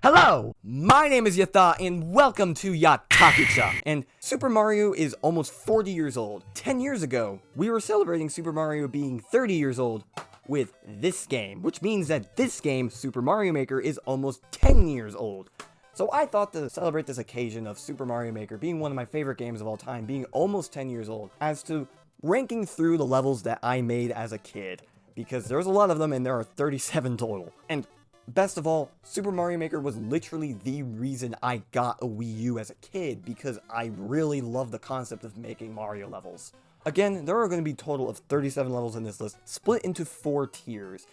Hello, my name is Yatta, and welcome to Yattakucha. And Super Mario is almost 40 years old. 10 years ago, we were celebrating Super Mario being 30 years old with this game, which means that this game, Super Mario Maker, is almost 10 years old. So I thought to celebrate this occasion of Super Mario Maker being one of my favorite games of all time, being almost 10 years old, as to ranking through the levels that I made as a kid, because there's a lot of them and there are 37 total. And best of all, Super Mario Maker was literally the reason I got a Wii U as a kid, because I really love the concept of making Mario levels. Again, there are going to be a total of 37 levels in this list, split into 4 tiers.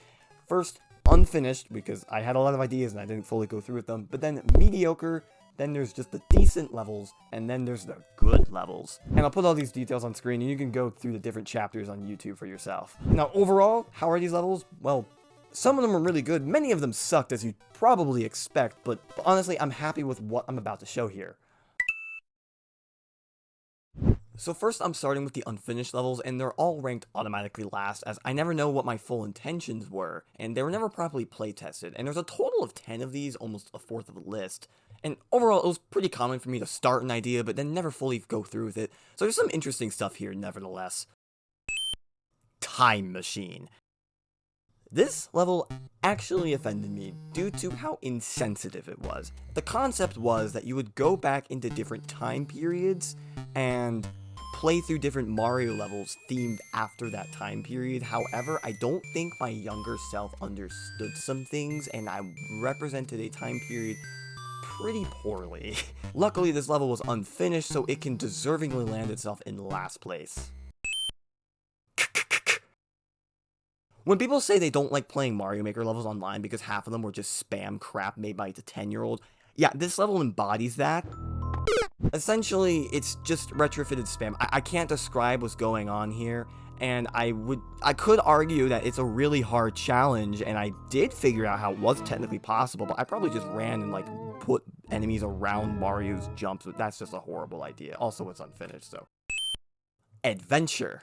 First, unfinished, because I had a lot of ideas and I didn't fully go through with them, but then mediocre, then there's just the decent levels, and then there's the good levels. And I'll put all these details on screen and you can go through the different chapters on YouTube for yourself. Now, overall, how are these levels? Well, some of them are really good, many of them sucked as you'd probably expect, but honestly, I'm happy with what I'm about to show here. So first, I'm starting with the unfinished levels, and they're all ranked automatically last, as I never know what my full intentions were, and they were never properly playtested, and there's a total of 10 of these, almost a fourth of the list. And overall, it was pretty common for me to start an idea, but then never fully go through with it, so there's some interesting stuff here nevertheless. Time Machine. This level actually offended me due to how insensitive it was. The concept was that you would go back into different time periods and play through different Mario levels themed after that time period. However, I don't think my younger self understood some things, and I represented a time period pretty poorly. Luckily, this level was unfinished, so it can deservingly land itself in last place. When people say they don't like playing Mario Maker levels online because half of them were just spam crap made by a 10-year-old, yeah, this level embodies that. Essentially, it's just retrofitted spam. I can't describe what's going on here, and I could argue that it's a really hard challenge, and I did figure out how it was technically possible, but I probably just ran and, put enemies around Mario's jumps, but that's just a horrible idea. Also, it's unfinished, so. Adventure.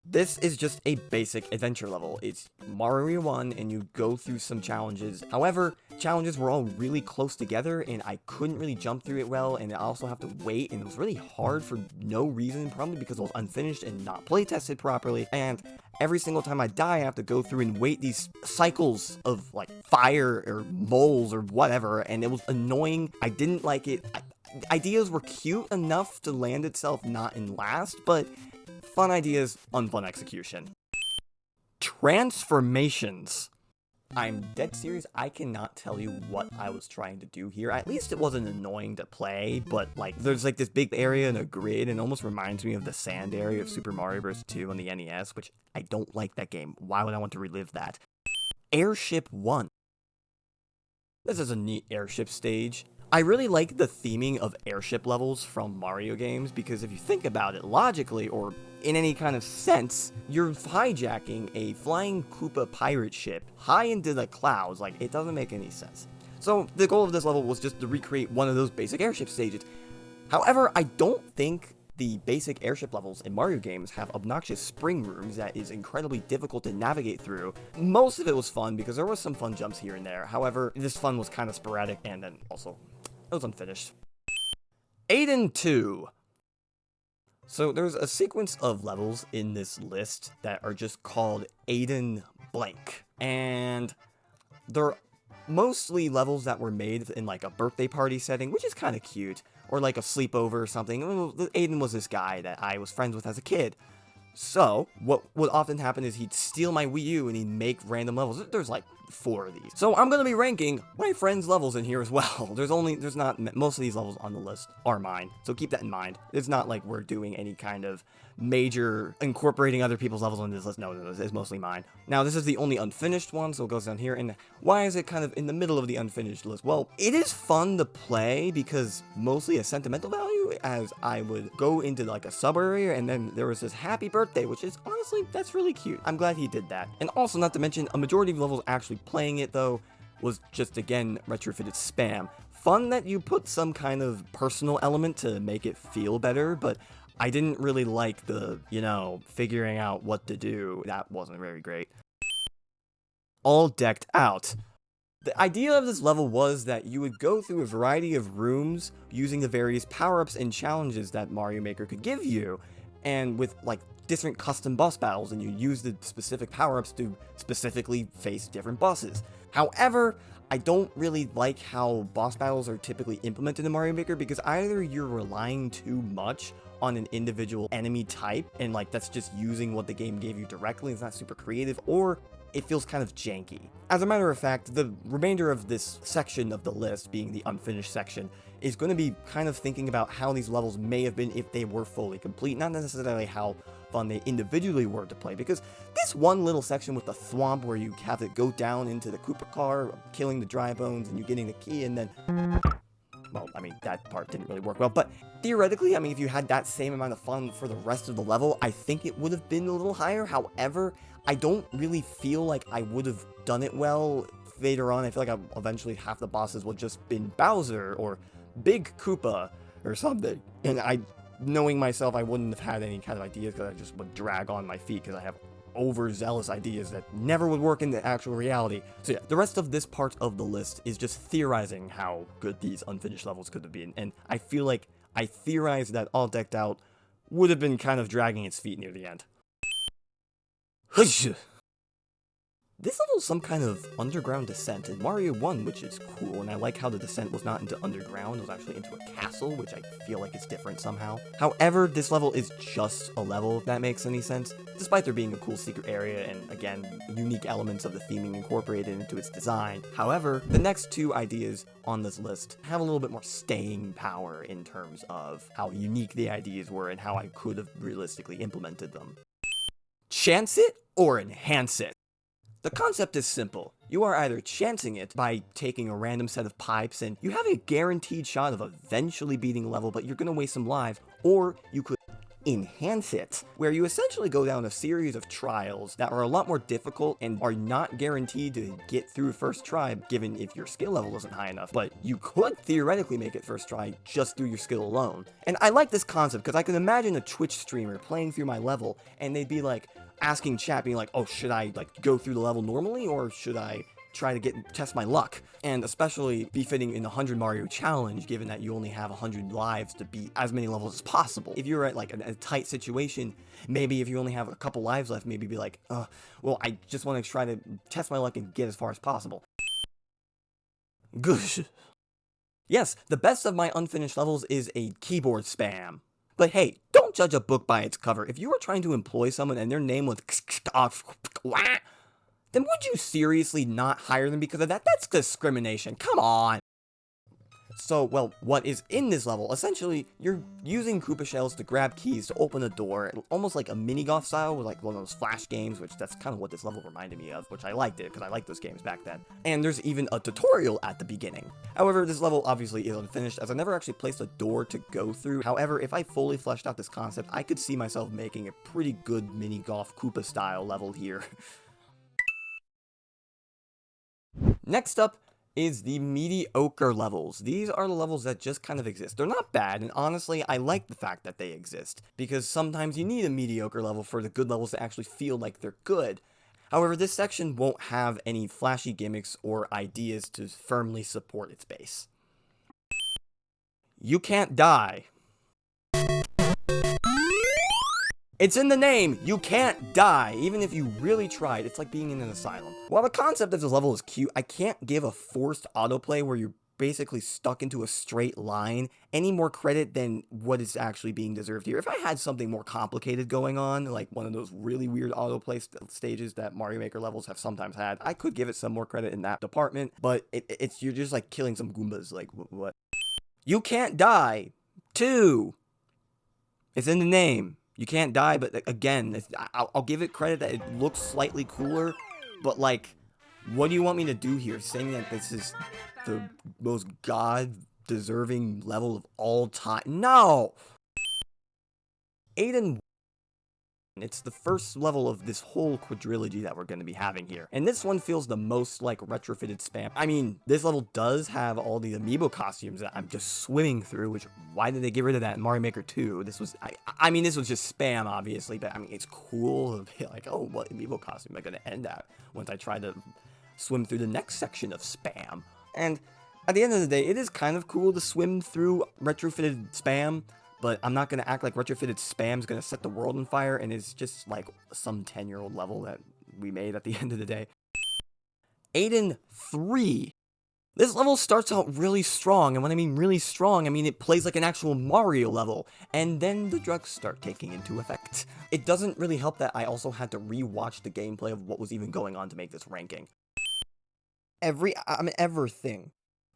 This is just a basic adventure level. It's Mario 1 and you go through some challenges. However, challenges were all really close together and I couldn't really jump through it well, and I also have to wait, and it was really hard for no reason, probably because it was unfinished and not playtested properly. And every single time I die, I have to go through and wait these cycles of fire or moles or whatever, and it was annoying. I didn't like it. Ideas were cute enough to land itself not in last, but fun ideas, unfun execution. Transformations. I'm dead serious, I cannot tell you what I was trying to do here. At least it wasn't annoying to play, but there's this big area and a grid, and it almost reminds me of the sand area of Super Mario Bros. 2 on the NES, which I don't like that game. Why would I want to relive that? Airship 1. This is a neat airship stage. I really like the theming of airship levels from Mario games, because if you think about it logically, or in any kind of sense, you're hijacking a flying Koopa pirate ship high into the clouds. It doesn't make any sense. So the goal of this level was just to recreate one of those basic airship stages. However, I don't think the basic airship levels in Mario games have obnoxious spring rooms that is incredibly difficult to navigate through. Most of it was fun because there was some fun jumps here and there. However, this fun was kind of sporadic, and then also it was unfinished. Aiden 2. So there's a sequence of levels in this list that are just called Aiden blank, and they're mostly levels that were made in a birthday party setting, which is kind of cute, or a sleepover or something. Aiden was this guy that I was friends with as a kid. So, what would often happen is he'd steal my Wii U and he'd make random levels. There's 4 of these. So I'm going to be ranking my friends' levels in here as well. There's not, most of these levels on the list are mine. So keep that in mind. It's not like we're doing any kind of major incorporating other people's levels on this list. No, it's mostly mine. Now, this is the only unfinished one, so it goes down here. And why is it kind of in the middle of the unfinished list? Well, it is fun to play because mostly a sentimental value, as I would go into a sub area and then there was this happy birthday, which is honestly, that's really cute. I'm glad he did that. And also, not to mention, a majority of levels actually playing it though was just, again, retrofitted spam. Fun that you put some kind of personal element to make it feel better, but I didn't really like the, figuring out what to do. That wasn't very great. All decked out. The idea of this level was that you would go through a variety of rooms using the various power-ups and challenges that Mario Maker could give you, and with like different custom boss battles, and you use the specific power-ups to specifically face different bosses. However, I don't really like how boss battles are typically implemented in Mario Maker, because either you're relying too much on an individual enemy type, and like that's just using what the game gave you directly, it's not super creative, or it feels kind of janky. As a matter of fact, the remainder of this section of the list, being the unfinished section, is going to be kind of thinking about how these levels may have been if they were fully complete, not necessarily how fun they individually were to play, because this one little section with the thwomp where you have to go down into the Koopa car, killing the dry bones, and you getting the key, and then... well, I mean, that part didn't really work well, but theoretically, I mean, if you had that same amount of fun for the rest of the level, I think it would have been a little higher. However, I don't really feel like I would have done it well later on. I feel like eventually half the bosses would just been Bowser or Big Koopa or something. And knowing myself, I wouldn't have had any kind of ideas, because I just would drag on my feet, because I have overzealous ideas that never would work in the actual reality. So yeah, the rest of this part of the list is just theorizing how good these unfinished levels could have been, and I feel like I theorized that All Decked Out would have been kind of dragging its feet near the end. This level is some kind of underground descent in Mario 1, which is cool, and I like how the descent was not into underground, it was actually into a castle, which I feel like is different somehow. However, this level is just a level, if that makes any sense, despite there being a cool secret area and, again, unique elements of the theming incorporated into its design. However, the next two ideas on this list have a little bit more staying power in terms of how unique the ideas were and how I could have realistically implemented them. Chance it or enhance it. The concept is simple. You are either chancing it by taking a random set of pipes and you have a guaranteed shot of eventually beating a level, but you're gonna waste some lives, or you could enhance it, where you essentially go down a series of trials that are a lot more difficult and are not guaranteed to get through first try, given if your skill level isn't high enough, but you could theoretically make it first try just through your skill alone. And I like this concept because I can imagine a Twitch streamer playing through my level and they'd be like, asking chat, being like, oh, should I like go through the level normally, or should I try to test my luck? And especially befitting in the 100 Mario challenge, given that you only have 100 lives to beat as many levels as possible. If you're at like a tight situation, maybe if you only have a couple lives left, maybe be like, well, I just want to try to test my luck and get as far as possible. Goosh. Yes, the best of my unfinished levels is a keyboard spam. But hey, don't judge a book by its cover. If you were trying to employ someone and their name was then would you seriously not hire them because of that? That's discrimination. Come on. So, well, what is in this level? Essentially, you're using Koopa shells to grab keys to open a door, almost like a mini-golf style with like one of those Flash games, which that's kind of what this level reminded me of, which I liked it, because I liked those games back then. And there's even a tutorial at the beginning. However, this level obviously is unfinished, as I never actually placed a door to go through. However, if I fully fleshed out this concept, I could see myself making a pretty good mini-golf Koopa style level here. Next up is the mediocre levels. These are the levels that just kind of exist. They're not bad, and honestly, I like the fact that they exist, because sometimes you need a mediocre level for the good levels to actually feel like they're good. However, this section won't have any flashy gimmicks or ideas to firmly support its base. You can't die. It's in the name, you can't die, even if you really tried. It's like being in an asylum. While the concept of this level is cute, I can't give a forced autoplay where you're basically stuck into a straight line any more credit than what is actually being deserved here. If I had something more complicated going on, like one of those really weird autoplay stages that Mario Maker levels have sometimes had, I could give it some more credit in that department, but you're just like killing some Goombas, like what? You can't die. 2. It's in the name. You can't die, but again, I'll give it credit that it looks slightly cooler, but like, what do you want me to do here? Saying that this is the most God-deserving level of all time? No! Aiden. It's the first level of this whole quadrilogy that we're going to be having here. And this one feels the most like retrofitted spam. I mean, this level does have all the amiibo costumes that I'm just swimming through, which, why did they get rid of that in Mario Maker 2? This was, I mean, this was just spam, obviously, but I mean, it's cool to be like, oh, what amiibo costume am I going to end at once I try to swim through the next section of spam. And at the end of the day, it is kind of cool to swim through retrofitted spam, but I'm not going to act like retrofitted spam is going to set the world on fire, and it's just like some 10-year-old level that we made at the end of the day. Aiden 3. This level starts out really strong, and when I mean really strong, I mean it plays like an actual Mario level, and then the drugs start taking into effect. It doesn't really help that I also had to re-watch the gameplay of what was even going on to make this ranking. Everything.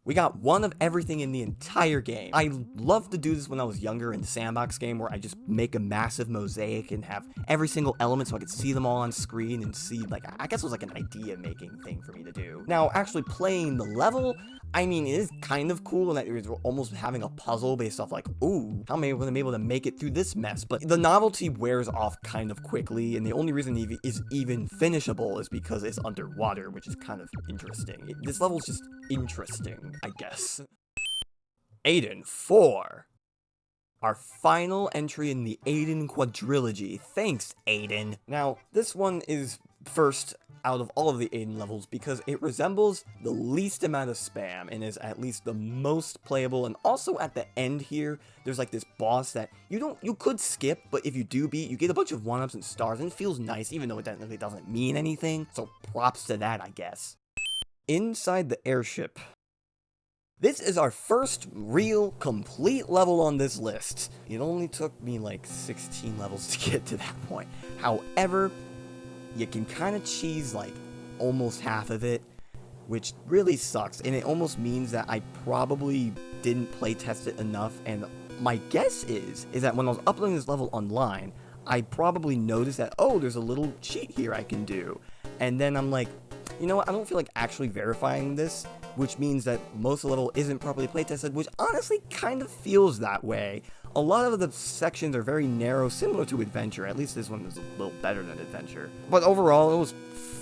We got one of everything in the entire game. I loved to do this when I was younger in the sandbox game where I just make a massive mosaic and have every single element so I could see them all on screen and see, like, I guess it was like an idea making thing for me to do. Now, actually playing the level, I mean, it is kind of cool in that you're almost having a puzzle based off like, ooh, how am I going to be able to make it through this mess? But the novelty wears off kind of quickly, and the only reason it is even finishable is because it's underwater, which is kind of interesting. This level is just interesting, I guess. Aiden 4. Our final entry in the Aiden quadrilogy. Thanks, Aiden. Now, this one is first out of all of the Aiden levels because it resembles the least amount of spam and is at least the most playable. And also at the end here, there's like this boss that you could skip, but if you do beat, you get a bunch of 1-ups and stars, and it feels nice, even though it technically doesn't mean anything. So props to that, I guess. Inside the airship. This is our first real, complete level on this list. It only took me like 16 levels to get to that point. However, you can kind of cheese like almost half of it, which really sucks, and it almost means that I probably didn't playtest it enough, and my guess is that when I was uploading this level online, I probably noticed that, oh, there's a little cheat here I can do, and then I'm like, you know what, I don't feel like actually verifying this, which means that most of the level isn't properly playtested, which honestly kind of feels that way. A lot of the sections are very narrow, similar to Adventure. At least this one is a little better than Adventure. But overall, it was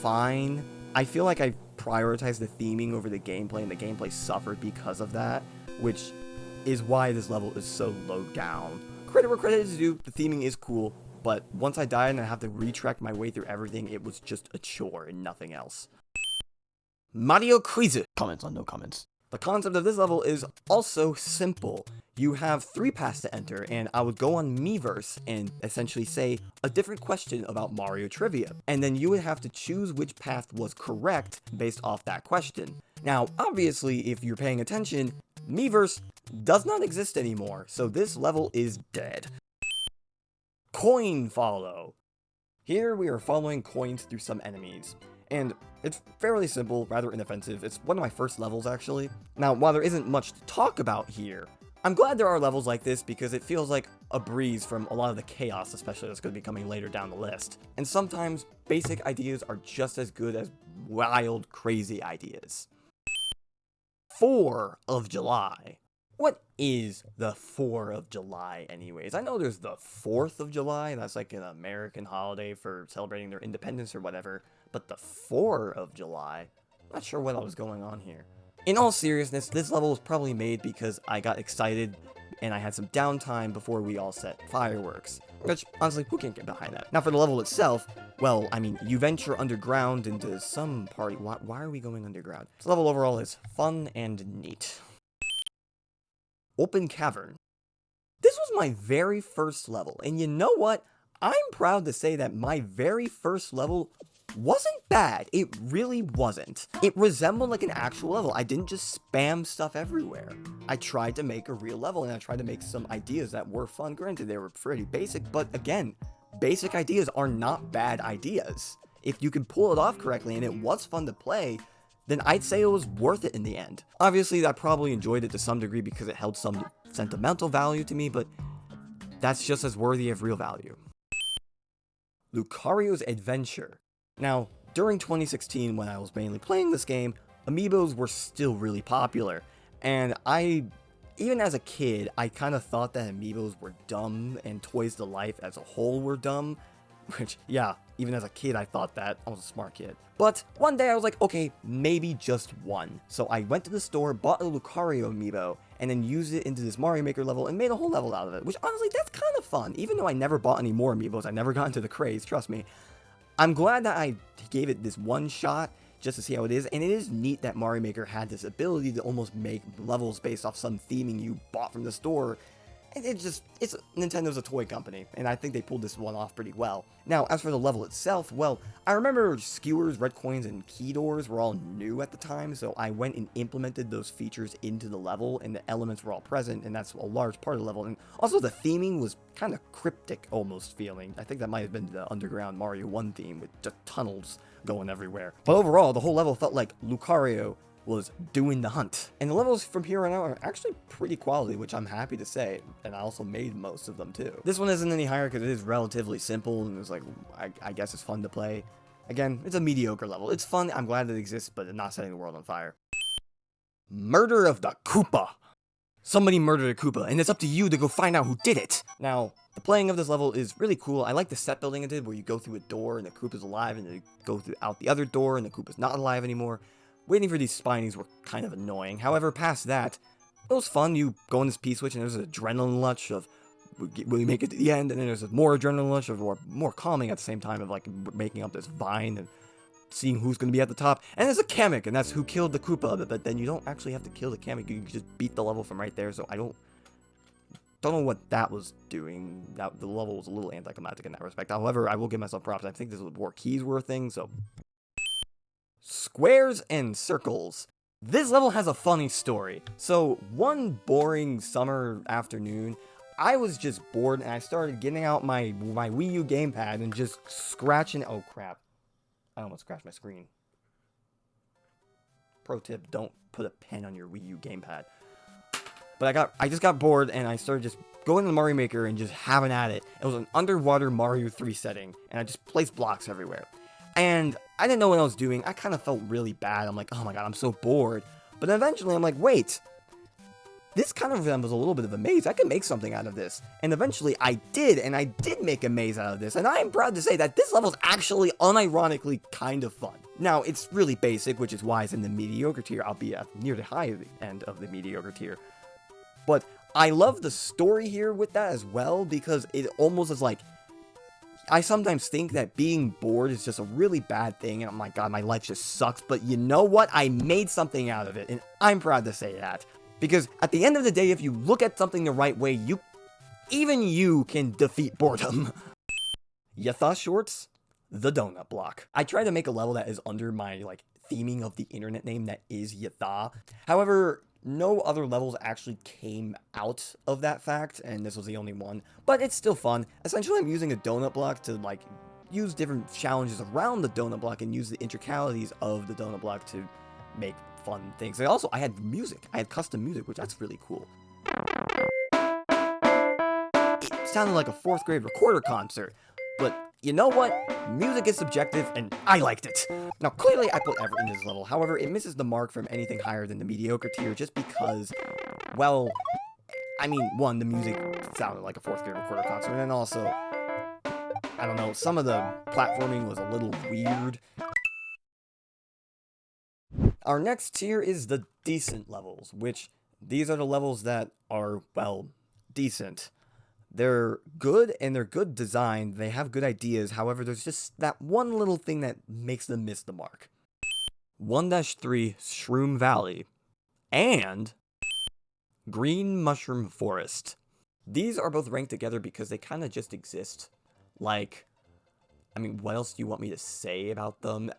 fine. I feel like I prioritized the theming over the gameplay, and the gameplay suffered because of that, which is why this level is so low down. Credit where credit is due, the theming is cool, but once I died and I have to retrack my way through everything, it was just a chore and nothing else. Mediocre. Comments on no comments. The concept of this level is also simple. You have 3 paths to enter, and I would go on Miiverse and essentially say a different question about Mario trivia, and then you would have to choose which path was correct based off that question. Now, obviously, if you're paying attention, Miiverse does not exist anymore, so this level is dead. Coin follow. Here we are following coins through some enemies, and it's fairly simple, rather inoffensive. It's one of my first levels, actually. Now, while there isn't much to talk about here, I'm glad there are levels like this because it feels like a breeze from a lot of the chaos, especially that's going to be coming later down the list. And sometimes, basic ideas are just as good as wild, crazy ideas. 4th of July. What is the 4th of July, anyways? I know there's the 4th of July, that's like an American holiday for celebrating their independence or whatever, but the 4th of July? I'm not sure what was going on here. In all seriousness, this level was probably made because I got excited and I had some downtime before we all set fireworks. Which, honestly, who can get behind that? Now, for the level itself, well, I mean, you venture underground into some party. Why are we going underground? This level overall is fun and neat. Open Cavern. This was my very first level, and you know what? I'm proud to say that my very first level wasn't bad. It really wasn't. It resembled like an actual level. I didn't just spam stuff everywhere. I tried to make a real level, and I tried to make some ideas that were fun. Granted, they were pretty basic, but again, basic ideas are not bad ideas. If you could pull it off correctly and it was fun to play, then I'd say it was worth it in the end. Obviously, I probably enjoyed it to some degree because it held some sentimental value to me, but that's just as worthy of real value. Lucario's Adventure. Now, during 2016, when I was mainly playing this game, amiibos were still really popular, and even as a kid, I kind of thought that amiibos were dumb, and Toys to Life as a whole were dumb, which, yeah, even as a kid, I thought that. I was a smart kid. But one day I was like, okay, maybe just one. So I went to the store, bought a Lucario amiibo, and then used it into this Mario Maker level and made a whole level out of it, which honestly, that's kind of fun. Even though I never bought any more amiibos, I never got into the craze, trust me. I'm glad that I gave it this one shot, just to see how it is, and it is neat that Mario Maker had this ability to almost make levels based off some theming you bought from the store. And Nintendo's a toy company, and I think they pulled this one off pretty well. Now, as for the level itself, well, I remember skewers, red coins, and key doors were all new at the time, so I went and implemented those features into the level, and the elements were all present, and that's a large part of the level. And also, the theming was kind of cryptic, almost feeling. I think that might have been the underground Mario 1 theme, with just tunnels going everywhere. But overall, the whole level felt like Lucario was doing the hunt. And the levels from here on out are actually pretty quality, which I'm happy to say, and I also made most of them too. This one isn't any higher because it is relatively simple, and it's like, I guess it's fun to play. Again, it's a mediocre level. It's fun, I'm glad it exists, but it's not setting the world on fire. Murder of the Koopa. Somebody murdered a Koopa, and it's up to you to go find out who did it. Now, the playing of this level is really cool. I like the set building it did, where you go through a door and the Koopa's alive, and then you go out the other door and the Koopa's not alive anymore. Waiting for these spinies were kind of annoying. However, past that, it was fun. You go in this P-switch, and there's an adrenaline rush of, will you make it to the end? And then there's a more adrenaline rush of, or more calming at the same time, of like making up this vine and seeing who's going to be at the top. And there's a Kamek, and that's who killed the Koopa. But then you don't actually have to kill the Kamek. You can just beat the level from right there. So I don't know what that was doing. The level was a little anticlimactic in that respect. However, I will give myself props. I think this was where keys were a thing, so... Squares and circles. This level has a funny story. So, one boring summer afternoon, I was just bored and I started getting out my Wii U gamepad and just scratching. Oh crap. I almost scratched my screen. Pro tip, don't put a pen on your Wii U gamepad. But I just got bored and I started just going to the Mario Maker and just having at it. It was an underwater Mario 3 setting, and I just placed blocks everywhere. And I didn't know what I was doing. I kind of felt really bad. I'm like, oh my god, I'm so bored. But eventually I'm like, wait, this kind of resembles a little bit of a maze. I can make something out of this. And eventually I did, and I did make a maze out of this. And I am proud to say that this level is actually unironically kind of fun. Now, it's really basic, which is why it's in the mediocre tier. I'll be near the high end of the mediocre tier. But I love the story here with that as well, because it almost is like, I sometimes think that being bored is just a really bad thing, and oh my god, my life just sucks, but you know what? I made something out of it, and I'm proud to say that. Because at the end of the day, if you look at something the right way, even you can defeat boredom. Yattakucha shorts, the donut block. I tried to make a level that is under my, theming of the internet name that is Yattakucha. However, no other levels actually came out of that fact, and this was the only one, but it's still fun. Essentially, I'm using a donut block to, use different challenges around the donut block and use the intricalities of the donut block to make fun things. And also, I had music. I had custom music, which that's really cool. It sounded like a 4th grade recorder concert, but you know what? Music is subjective, and I liked it. Now, clearly, I put effort into this level. However, it misses the mark from anything higher than the mediocre tier just because, well, I mean, one, the music sounded like a 4th grade recorder concert, and then also, I don't know, some of the platforming was a little weird. Our next tier is the decent levels, which these are the levels that are, well, decent. They're good, and they're good designed, they have good ideas, however, there's just that one little thing that makes them miss the mark. 1-3 Shroom Valley, and Green Mushroom Forest. These are both ranked together because they kind of just exist. I mean, what else do you want me to say about them?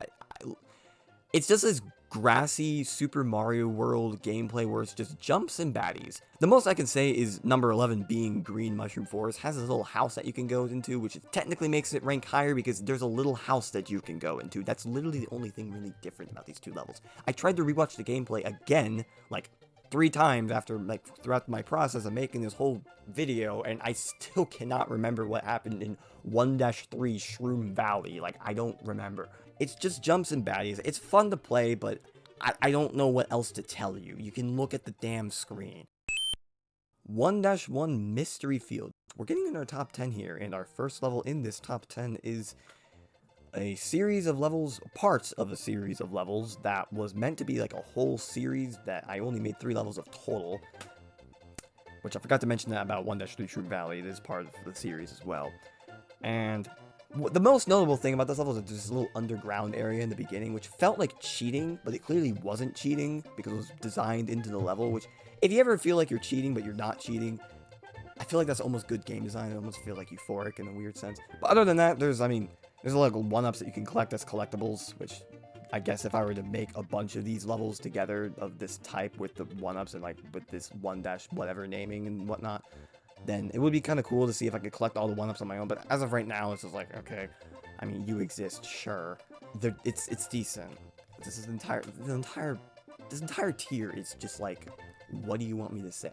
It's just this grassy Super Mario World gameplay where it's just jumps and baddies. The most I can say is number 11 being Green Mushroom Forest has this little house that you can go into, which technically makes it rank higher because there's a little house that you can go into. That's literally the only thing really different about these two levels. I tried to rewatch the gameplay again, 3 times after, throughout my process of making this whole video, and I still cannot remember what happened in 1-3 Shroom Valley. I don't remember. It's just jumps and baddies. It's fun to play, but I don't know what else to tell you. You can look at the damn screen. 1-1 Mystery Field. We're getting in our top 10 here, and our first level in this top 10 is a series of levels, parts of a series of levels that was meant to be a whole series that I only made 3 levels of total. Which I forgot to mention that about 1-3 Shroom Valley. It is part of the series as well. And The most notable thing about this level is that there's this little underground area in the beginning, which felt like cheating, but it clearly wasn't cheating because it was designed into the level, which, if you ever feel like you're cheating, but you're not cheating, I feel like that's almost good game design. It almost feels like euphoric in a weird sense. But other than that, there's a lot of one-ups that you can collect as collectibles, which I guess if I were to make a bunch of these levels together of this type with the one-ups and like with this 1-whatever naming and whatnot, then it would be kind of cool to see if I could collect all the one-ups on my own. But as of right now, it's just like, okay, I mean, you exist, sure. It's decent. This entire tier is just like, what do you want me to say?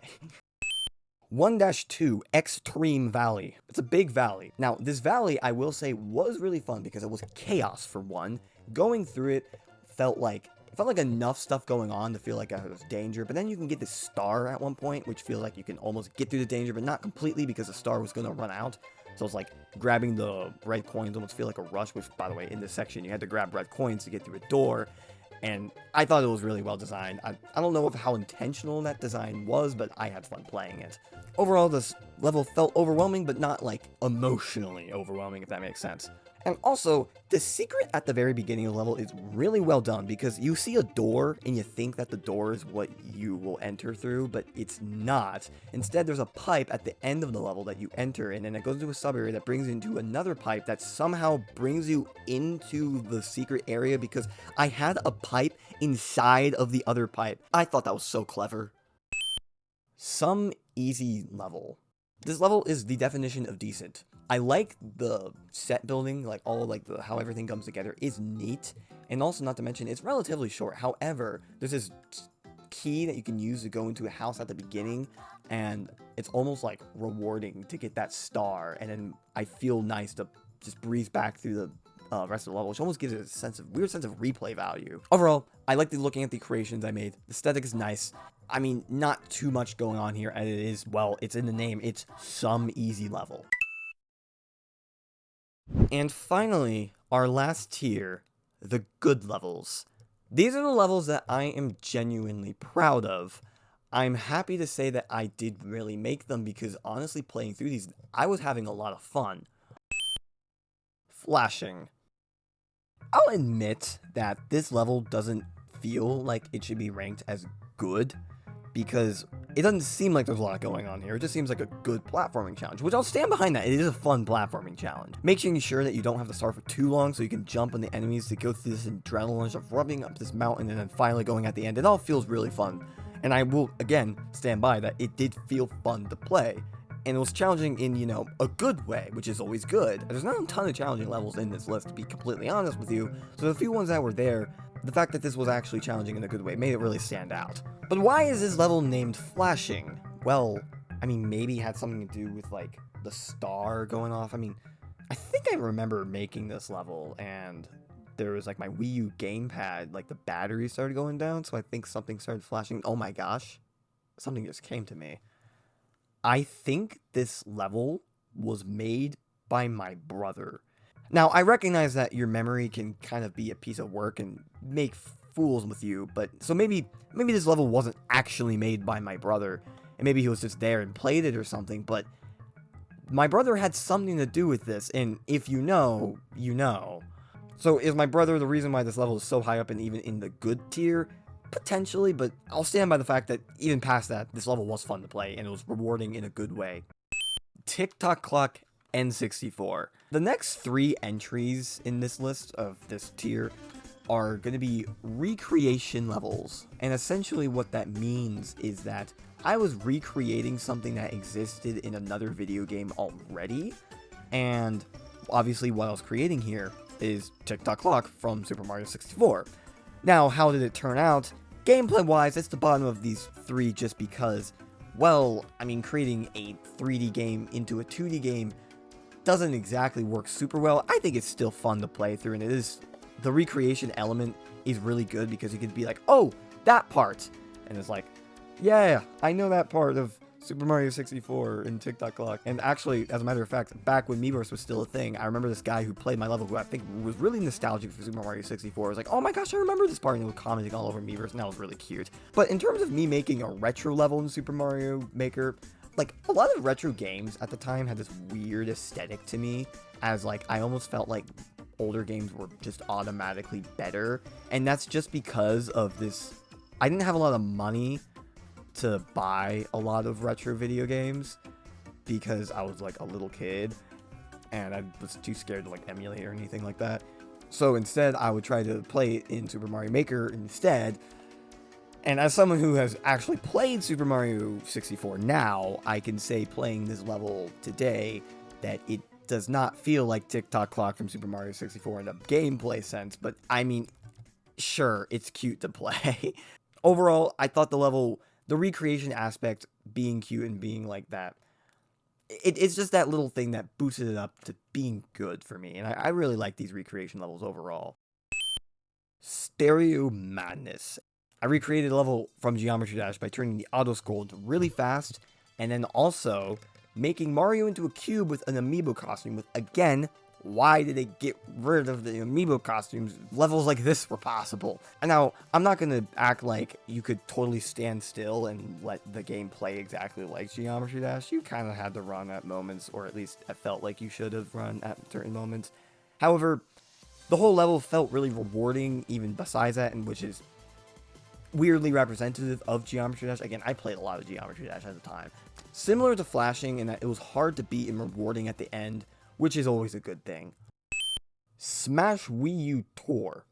1-2 Extreme Valley. It's a big valley. Now, this valley, I will say, was really fun because it was chaos for one. Going through it felt like enough stuff going on to feel like there was danger, but then you can get this star at one point, which feels like you can almost get through the danger, but not completely because the star was going to run out. So it's like grabbing the red coins almost feel like a rush, which, by the way, in this section, you had to grab red coins to get through a door. And I thought it was really well designed. I don't know how intentional that design was, but I had fun playing it. Overall, this level felt overwhelming, but not like emotionally overwhelming, if that makes sense. And also, the secret at the very beginning of the level is really well done because you see a door and you think that the door is what you will enter through, but it's not. Instead, there's a pipe at the end of the level that you enter in, and it goes into a sub area that brings you into another pipe that somehow brings you into the secret area because I had a pipe inside of the other pipe. I thought that was so clever. Some easy level. This level is the definition of decent. I like the set building, like how everything comes together is neat, and also not to mention it's relatively short. However, there's this key that you can use to go into a house at the beginning, and it's almost like rewarding to get that star, and then I feel nice to just breeze back through the rest of the level, which almost gives it a weird sense of replay value. Overall, I like looking at the creations I made. The aesthetic is nice. I mean, not too much going on here, and it is, well, it's in the name. It's some easy level. And finally, our last tier, the good levels. These are the levels that I am genuinely proud of. I'm happy to say that I did really make them because honestly, playing through these, I was having a lot of fun. Flashing. I'll admit that this level doesn't feel like it should be ranked as good because it doesn't seem like there's a lot going on here. It just seems like a good platforming challenge, which I'll stand behind that. It is a fun platforming challenge. Making sure that you don't have to start for too long so you can jump on the enemies to go through this adrenaline of rubbing up this mountain and then finally going at the end. It all feels really fun. And I will, again, stand by that it did feel fun to play. And it was challenging in, a good way, which is always good. There's not a ton of challenging levels in this list, to be completely honest with you. So the few ones that were there, the fact that this was actually challenging in a good way made it really stand out. But why is this level named Flashing? Well, I mean, maybe it had something to do with, like, the star going off. I mean, I think I remember making this level, and there was, like, my Wii U gamepad, like, the battery started going down, so I think something started flashing. Oh my gosh. Something just came to me. I think this level was made by my brother. Now, I recognize that your memory can kind of be a piece of work and make fools with you, but so maybe this level wasn't actually made by my brother, and maybe he was just there and played it or something, but my brother had something to do with this, and if you know, you know. So is my brother the reason why this level is so high up and even in the good tier? Potentially, but I'll stand by the fact that even past that, this level was fun to play, and it was rewarding in a good way. TikTok Clock N64. The next 3 entries in this list of this tier are going to be recreation levels, and essentially what that means is that I was recreating something that existed in another video game already, and obviously what I was creating here is TikTok Clock from Super Mario 64. Now, how did it turn out? Gameplay-wise, it's the bottom of these 3 just because, well, I mean, creating a 3D game into a 2D game doesn't exactly work super well. I think it's still fun to play through, and the recreation element is really good because you can be like, oh, that part, and it's like, yeah, I know that part of Super Mario 64 and TikTok Clock. And actually, as a matter of fact, back when Miiverse was still a thing, I remember this guy who played my level who I think was really nostalgic for Super Mario 64. I was like, oh my gosh, I remember this part, and he was commenting all over Miiverse, and that was really cute. But in terms of me making a retro level in Super Mario Maker, like, a lot of retro games at the time had this weird aesthetic to me, as, like, I almost felt like older games were just automatically better, and that's just because of this. I didn't have a lot of money to buy a lot of retro video games because I was, like, a little kid, and I was too scared to, like, emulate or anything like that. So instead, I would try to play it in Super Mario Maker instead. And as someone who has actually played Super Mario 64 now, I can say playing this level today that it does not feel like Tick-Tock Clock from Super Mario 64 in a gameplay sense, but I mean, sure, it's cute to play. Overall, I thought the recreation aspect being cute and being like that, it's just that little thing that boosted it up to being good for me, and I really like these recreation levels overall. Stereo Madness. I recreated a level from Geometry Dash by turning the auto scroll into really fast, and then also making Mario into a cube with an amiibo costume with, again, why did they get rid of the amiibo costumes? Levels like this were possible. And now, I'm not going to act like you could totally stand still and let the game play exactly like Geometry Dash. You kind of had to run at moments, or at least it felt like you should have run at certain moments. However, the whole level felt really rewarding, even besides that, and which is weirdly representative of Geometry Dash. Again, I played a lot of Geometry Dash at the time. Similar to Flashing in that it was hard to beat and rewarding at the end, which is always a good thing. Smash Wii U Tour.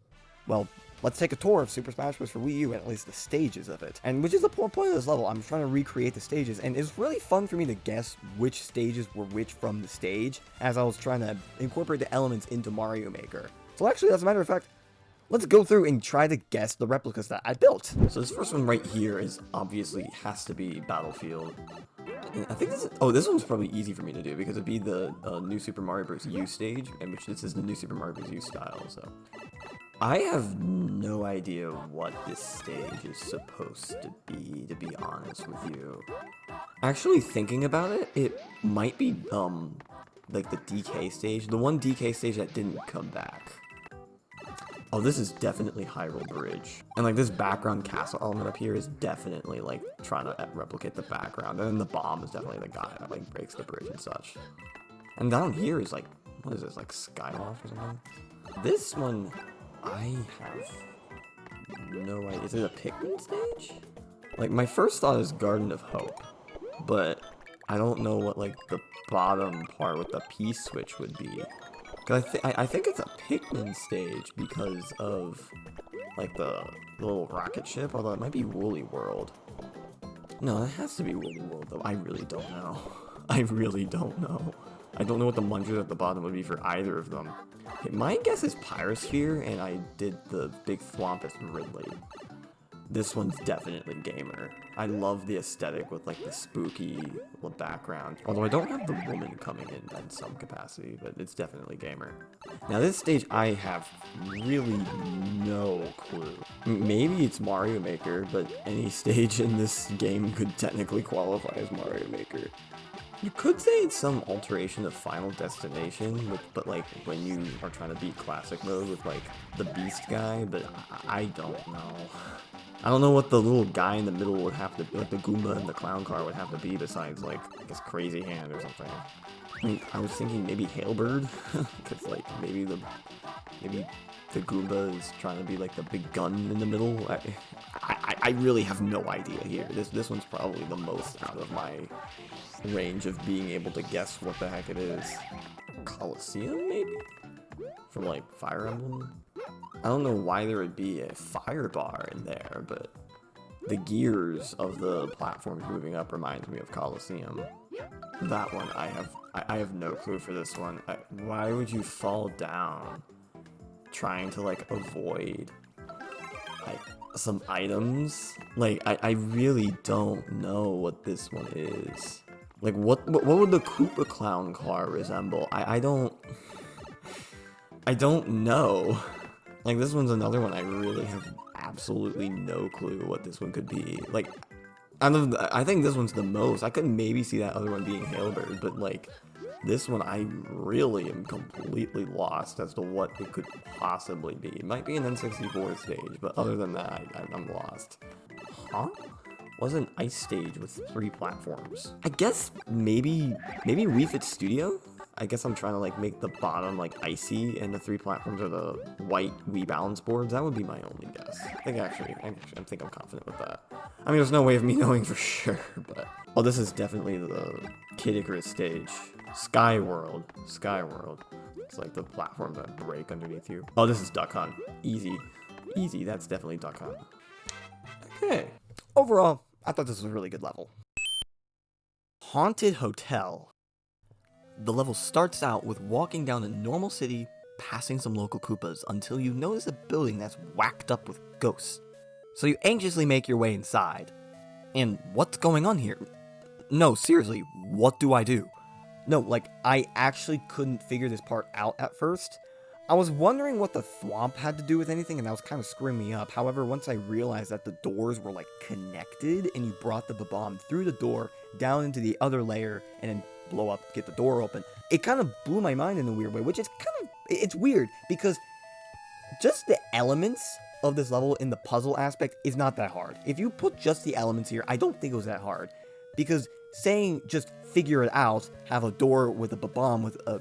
Well, let's take a tour of Super Smash Bros. For Wii U, and at least the stages of it. And which is the whole point of this level. I'm trying to recreate the stages, and it's really fun for me to guess which stages were which from the stage, as I was trying to incorporate the elements into Mario Maker. So actually, as a matter of fact, let's go through and try to guess the replicas that I built. So this first one right here is obviously has to be Battlefield. And I think this one's probably easy for me to do because it'd be the new Super Mario Bros. U stage, and which this is the new Super Mario Bros. U style, so. I have no idea what this stage is supposed to be honest with you. Actually thinking about it, it might be, like the DK stage, the one DK stage that didn't come back. Oh, this is definitely Hyrule Bridge. And, like, this background castle element up here is definitely, like, trying to replicate the background. And then the bomb is definitely the guy that, like, breaks the bridge and such. And down here is, like, what is this, like, Skyloft or something? This one, I have no idea. Is it a Pikmin stage? Like, my first thought is Garden of Hope. But I don't know what, like, the bottom part with the P-switch would be. I think it's a Pikmin stage because of, like, the little rocket ship, although it might be Woolly World. No, it has to be Woolly World, though. I really don't know. I really don't know. I don't know what the munchers at the bottom would be for either of them. Okay, my guess is Pyrosphere, and I did the big thwomp as Ridley. This one's definitely gamer. I love the aesthetic with, like, the spooky background. Although I don't have the woman coming in some capacity, but it's definitely gamer. Now this stage, I have really no clue. Maybe it's Mario Maker, but any stage in this game could technically qualify as Mario Maker. You could say it's some alteration of Final Destination, but like when you are trying to beat classic mode with like the beast guy, but I don't know. I don't know what the little guy in the middle would have to, like the Goomba and the clown car would have to be besides like his crazy hand or something. I mean, I was thinking maybe Hailbird, because like maybe the Goomba is trying to be like the big gun in the middle. I really have no idea here. This one's probably the most out of my range of being able to guess what the heck it is. Colosseum, maybe? From like Fire Emblem? I don't know why there would be a fire bar in there, but the gears of the platforms moving up reminds me of Colosseum. That one, I have no clue for this one. Why would you fall down trying to like avoid like some items? Like I really don't know what this one is. Like what would the Koopa Clown car resemble? I don't know. Like this one's another one I really have absolutely no clue what this one could be. Like I think this one's the most. I could maybe see that other one being Hailbird, but like this one I really am completely lost as to what it could possibly be. It might be an N64 stage, but other than that, I'm lost. Huh? was an ice stage with 3 platforms. I guess maybe Wii Fit Studio? I guess I'm trying to like make the bottom like icy and the 3 platforms are the white Wii balance boards. That would be my only guess. I think I'm confident with that. I mean, there's no way of me knowing for sure, but... Oh, this is definitely the Kid Icarus stage. Sky World. It's like the platforms that break underneath you. Oh, this is Duck Hunt. Easy, that's definitely Duck Hunt. Okay. Overall, I thought this was a really good level. Haunted Hotel. The level starts out with walking down a normal city, passing some local Koopas, until you notice a building that's whacked up with ghosts. So you anxiously make your way inside. And what's going on here? No, seriously, what do I do? No, like, I actually couldn't figure this part out at first. I was wondering what the thwomp had to do with anything, and that was kind of screwing me up. However, once I realized that the doors were, like, connected, and you brought the bomb through the door, down into the other layer, and then blow up, get the door open, it kind of blew my mind in a weird way, which is it's weird, because just the elements of this level in the puzzle aspect is not that hard. If you put just the elements here, I don't think it was that hard, because saying just figure it out, have a door with a bomb with a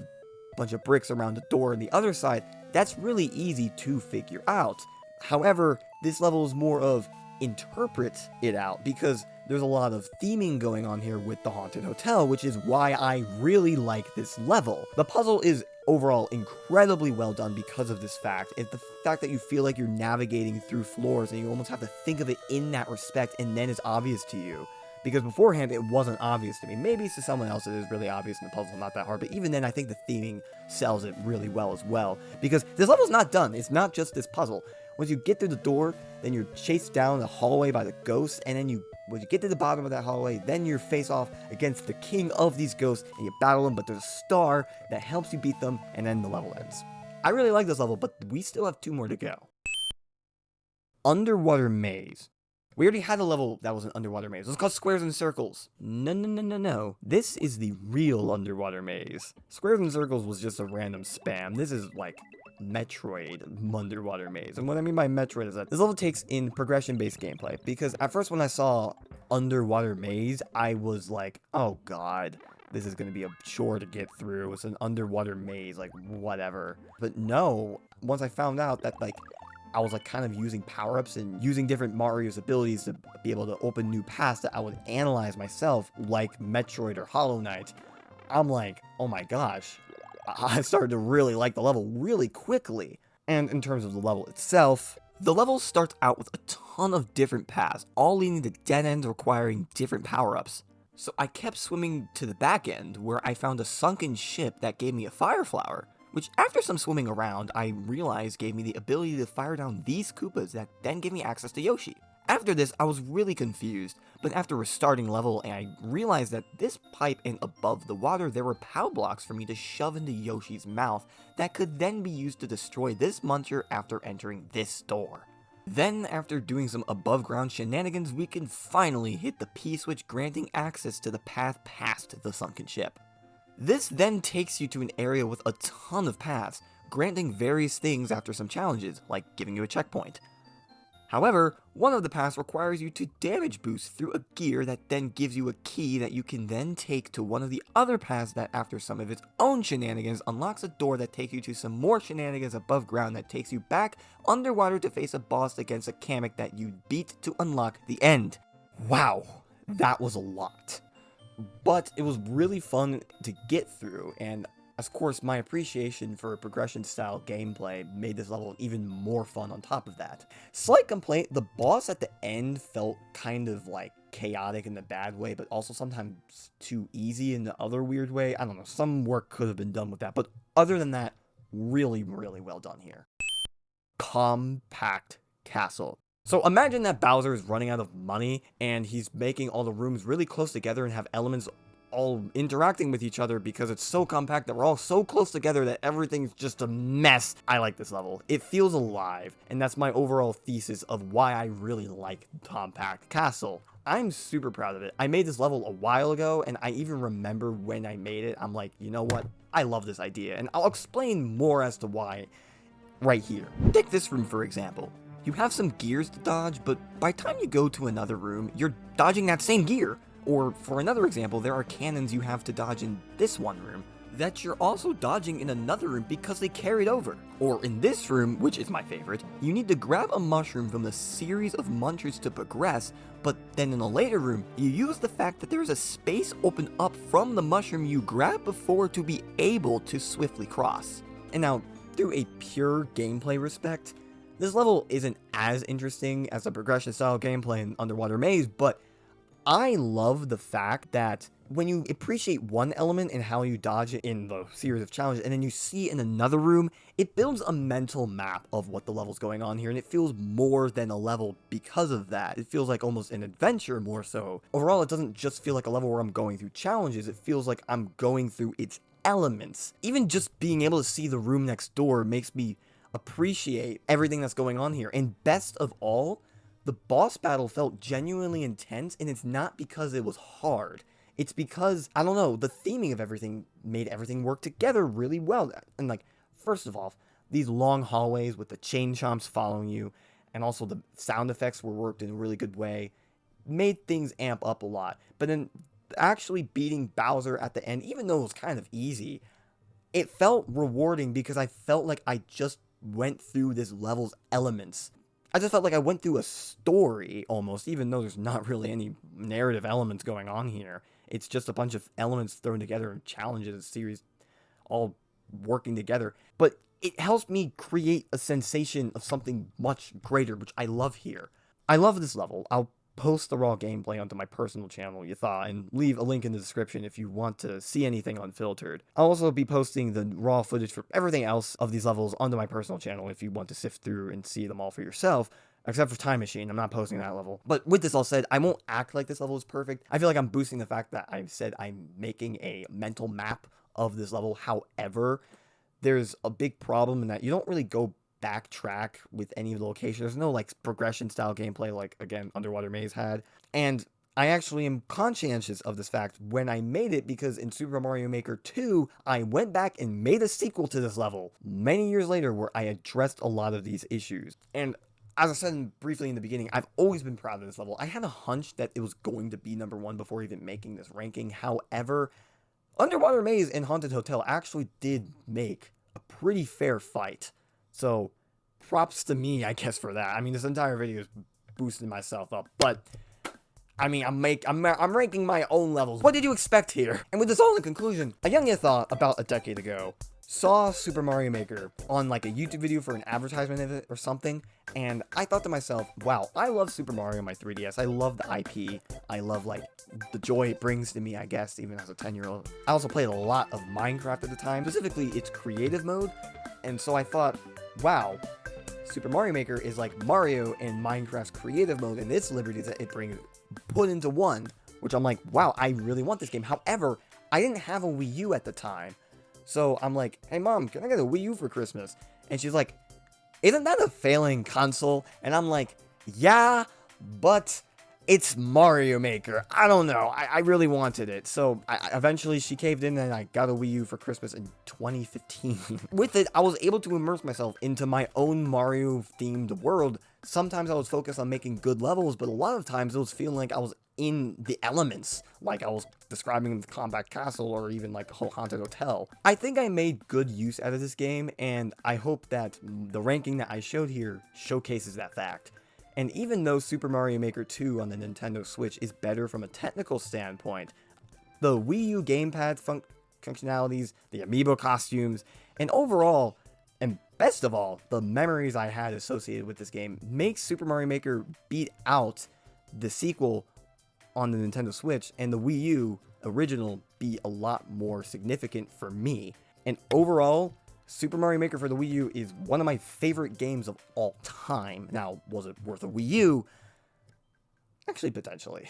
bunch of bricks around the door on the other side, that's really easy to figure out. However, this level is more of interpret it out, because there's a lot of theming going on here with the Haunted Hotel, which is why I really like this level. The puzzle is overall incredibly well done because of this fact. It's the fact that you feel like you're navigating through floors and you almost have to think of it in that respect, and then it's obvious to you. Because beforehand, it wasn't obvious to me. Maybe to someone else it is really obvious and the puzzle's not that hard, but even then, I think the theming sells it really well as well. Because this level's not done. It's not just this puzzle. Once you get through the door, then you're chased down the hallway by the ghosts, and then when you get to the bottom of that hallway, then you're face off against the king of these ghosts, and you battle them, but there's a star that helps you beat them, and then the level ends. I really like this level, but we still have 2 more to go. Underwater Maze. We already had a level that was an underwater maze. It was called Squares and Circles. No. This is the real underwater maze. Squares and Circles was just a random spam. This is like Metroid underwater maze. And what I mean by Metroid is that this level takes in progression-based gameplay. Because at first when I saw underwater maze, I was like, oh god, this is going to be a chore to get through. It's an underwater maze, like whatever. But no, once I found out that like I was like kind of using power-ups and using different Mario's abilities to be able to open new paths that I would analyze myself, like Metroid or Hollow Knight, I'm like, oh my gosh, I started to really like the level really quickly. And in terms of the level itself, the level starts out with a ton of different paths, all leading to dead ends requiring different power-ups. So I kept swimming to the back end, where I found a sunken ship that gave me a fire flower, which after some swimming around, I realized gave me the ability to fire down these Koopas that then gave me access to Yoshi. After this, I was really confused, but after restarting level, I realized that this pipe and above the water, there were POW blocks for me to shove into Yoshi's mouth that could then be used to destroy this muncher after entering this door. Then, after doing some above ground shenanigans, we can finally hit the P-switch granting access to the path past the sunken ship. This then takes you to an area with a ton of paths, granting various things after some challenges, like giving you a checkpoint. However, one of the paths requires you to damage boost through a gear that then gives you a key that you can then take to one of the other paths that after some of its own shenanigans unlocks a door that takes you to some more shenanigans above ground that takes you back underwater to face a boss against a Kamek that you beat to unlock the end. Wow, that was a lot. But it was really fun to get through, and of course my appreciation for progression style gameplay made this level even more fun on top of that. Slight complaint, the boss at the end felt kind of like chaotic in the bad way, but also sometimes too easy in the other weird way. I don't know, some work could have been done with that, but other than that, really well done here. Compact Castle. So imagine that Bowser is running out of money and he's making all the rooms really close together and have elements all interacting with each other because it's so compact that we're all so close together that everything's just a mess. I like this level. It feels alive, and that's my overall thesis of why I really like Compact Castle. I'm super proud of it. I made this level a while ago, and I even remember when I made it, I'm like, you know what? I love this idea, and I'll explain more as to why right here. Take this room for example. you have some gears to dodge, but by the time you go to another room, you're dodging that same gear. Or, for another example, there are cannons you have to dodge in this one room that you're also dodging in another room because they carried over. Or in this room, which is my favorite, you need to grab a mushroom from the series of munchers to progress, but then in a later room, you use the fact that there's a space open up from the mushroom you grabbed before to be able to swiftly cross. And now, through a pure gameplay respect, this level isn't as interesting as the progression style gameplay in Underwater Maze, but I love the fact that when you appreciate one element and how you dodge it in the series of challenges, and then you see in another room, it builds a mental map of what the level's going on here, and it feels more than a level because of that. It feels like almost an adventure more so. Overall, it doesn't just feel like a level where I'm going through challenges, it feels like I'm going through its elements. Even just being able to see the room next door makes me appreciate everything that's going on here. And best of all, the boss battle felt genuinely intense, and it's not because it was hard. It's because, I don't know, the theming of everything made everything work together really well. And like, first of all, these long hallways with the chain chomps following you, and also the sound effects were worked in a really good way, made things amp up a lot. But then actually beating Bowser at the end, even though it was kind of easy, it felt rewarding because I felt like I just went through this level's elements. I just felt like I went through a story, almost, even though there's not really any narrative elements going on here. It's just a bunch of elements thrown together and challenges, series, all working together. But it helps me create a sensation of something much greater, which I love here. I love this level. I'll post the raw gameplay onto my personal channel, Yatta, and leave a link in the description if you want to see anything unfiltered. I'll also be posting the raw footage for everything else of these levels onto my personal channel if you want to sift through and see them all for yourself. Except for Time Machine, I'm not posting that level. But with this all said, I won't act like this level is perfect. I feel like I'm boosting the fact that I've said I'm making a mental map of this level. However, there's a big problem in that you don't really go backtrack with any of the locations. There's no like progression style gameplay like, again, Underwater Maze had. And I actually am conscientious of this fact when I made it, because in Super Mario Maker 2, I went back and made a sequel to this level many years later where I addressed a lot of these issues. And as I said briefly in the beginning, I've always been proud of this level. I had a hunch that it was going to be number one before even making this ranking. However, Underwater Maze and Haunted Hotel actually did make a pretty fair fight. So, props to me, I guess, for that. I mean, this entire video is boosting myself up, but I mean, I'm ranking my own levels. What did you expect here? And with this all in conclusion, a young thought about a decade ago saw Super Mario Maker on like a YouTube video for an advertisement of it or something, and I thought to myself, wow, I love Super Mario on my 3DS. I love the IP. I love like the joy it brings to me, I guess, even as a 10-year-old. I also played a lot of Minecraft at the time, specifically its creative mode, and so I thought, wow, Super Mario Maker is like Mario in Minecraft's creative mode, and its liberties that it brings put into one, which I'm like, wow, I really want this game. However, I didn't have a Wii U at the time, so I'm like, hey mom, can I get a Wii U for Christmas? And she's like, isn't that a failing console? And I'm like, yeah, but it's Mario Maker. I don't know. I really wanted it. So eventually she caved in and I got a Wii U for Christmas in 2015. With it, I was able to immerse myself into my own Mario themed world. Sometimes I was focused on making good levels, but a lot of times it was feeling like I was in the elements, like I was describing the Combat Castle or even like the Haunted Hotel. I think I made good use out of this game, and I hope that the ranking that I showed here showcases that fact. And even though Super Mario Maker 2 on the Nintendo Switch is better from a technical standpoint, the Wii U gamepad functionalities, the amiibo costumes, and overall, and best of all, the memories I had associated with this game makes Super Mario Maker beat out the sequel on the Nintendo Switch and the Wii U original be a lot more significant for me. And overall, Super Mario Maker for the Wii U is one of my favorite games of all time. Now, was it worth a Wii U? Actually, potentially.